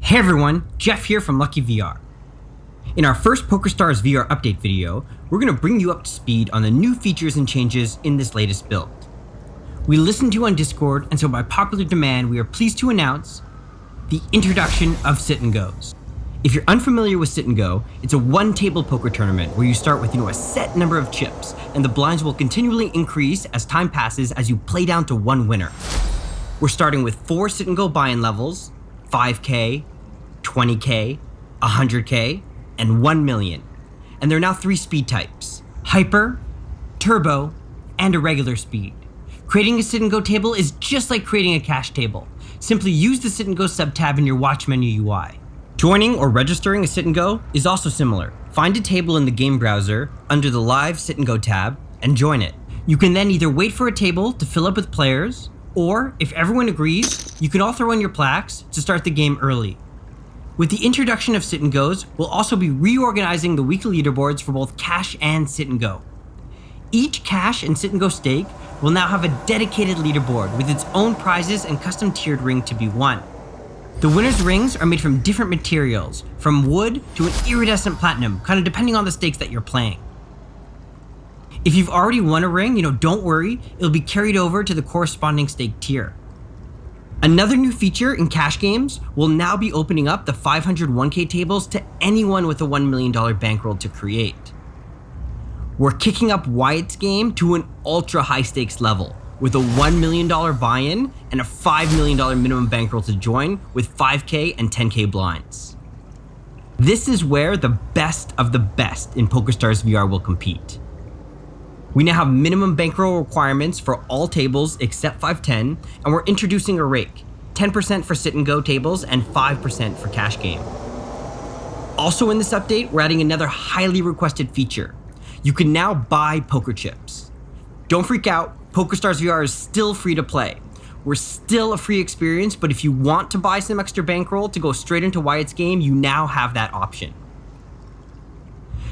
Hey everyone, Jeff here from Lucky VR. In our first PokerStars VR update video, we're going to bring you up to speed on the new features and changes in this latest build. We listened to you on Discord, and so by popular demand, we are pleased to announce the introduction of Sit and Goes. If you're unfamiliar with Sit and Go, it's a one-table poker tournament where you start with a set number of chips, and the blinds will continually increase as time passes as you play down to one winner. We're starting with 4 Sit and Go buy-in levels, 5K, 20K, 100K, and 1 million. And there are now 3 speed types: hyper, turbo, and a regular speed. Creating a Sit and Go table is just like creating a cash table. Simply use the Sit and Go sub-tab in your watch menu UI. Joining or registering a Sit and Go is also similar. Find a table in the game browser under the live Sit and Go tab and join it. You can then either wait for a table to fill up with players, or if everyone agrees, you can all throw in your plaques to start the game early. With the introduction of Sit and Goes, we'll also be reorganizing the weekly leaderboards for both cash and Sit and Go. Each cash and Sit and Go stake will now have a dedicated leaderboard with its own prizes and custom tiered ring to be won. The winner's rings are made from different materials, from wood to an iridescent platinum, kind of depending on the stakes that you're playing. If you've already won a ring, don't worry, it'll be carried over to the corresponding stake tier. Another new feature in cash games will now be opening up the 500 1K tables to anyone with a $1 million bankroll to create. We're kicking up Wyatt's game to an ultra high stakes level with a $1 million buy-in and a $5 million minimum bankroll to join with 5K and 10K blinds. This is where the best of the best in PokerStars VR will compete. We now have minimum bankroll requirements for all tables except 510, and we're introducing a rake, 10% for Sit and Go tables and 5% for cash game. Also in this update, we're adding another highly requested feature. You can now buy poker chips. Don't freak out, PokerStars VR is still free to play. We're still a free experience, but if you want to buy some extra bankroll to go straight into Wyatt's game, you now have that option.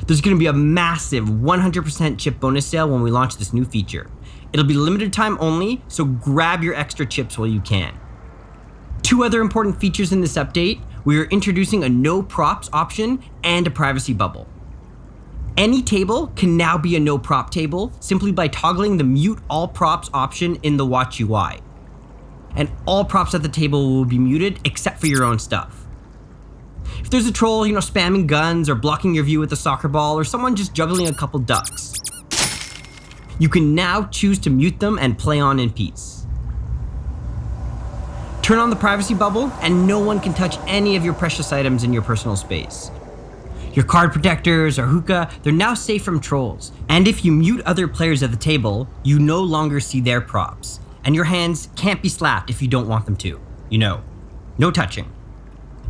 There's going to be a massive 100% chip bonus sale when we launch this new feature. It'll be limited time only, so grab your extra chips while you can. 2 other important features in this update: we are introducing a no props option and a privacy bubble. Any table can now be a no prop table simply by toggling the mute all props option in the watch UI. And all props at the table will be muted except for your own stuff. If there's a troll, spamming guns or blocking your view with a soccer ball, or someone just juggling a couple ducks, you can now choose to mute them and play on in peace. Turn on the privacy bubble and no one can touch any of your precious items in your personal space. Your card protectors or hookah, they're now safe from trolls. And if you mute other players at the table, you no longer see their props. And your hands can't be slapped if you don't want them to. No touching.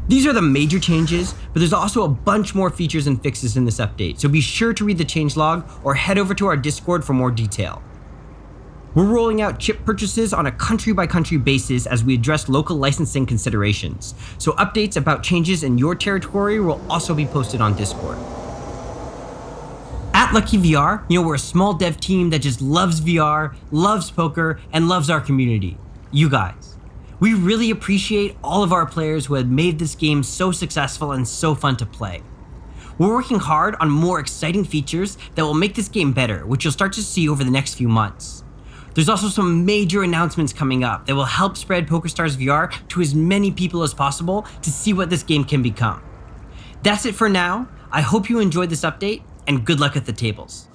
These are the major changes, but there's also a bunch more features and fixes in this update, so be sure to read the changelog or head over to our Discord for more detail. We're rolling out chip purchases on a country-by-country basis as we address local licensing considerations, so updates about changes in your territory will also be posted on Discord. At Lucky VR, we're a small dev team that just loves VR, loves poker, and loves our community. You guys. We really appreciate all of our players who have made this game so successful and so fun to play. We're working hard on more exciting features that will make this game better, which you'll start to see over the next few months. There's also some major announcements coming up that will help spread PokerStars VR to as many people as possible to see what this game can become. That's it for now. I hope you enjoyed this update, and good luck at the tables.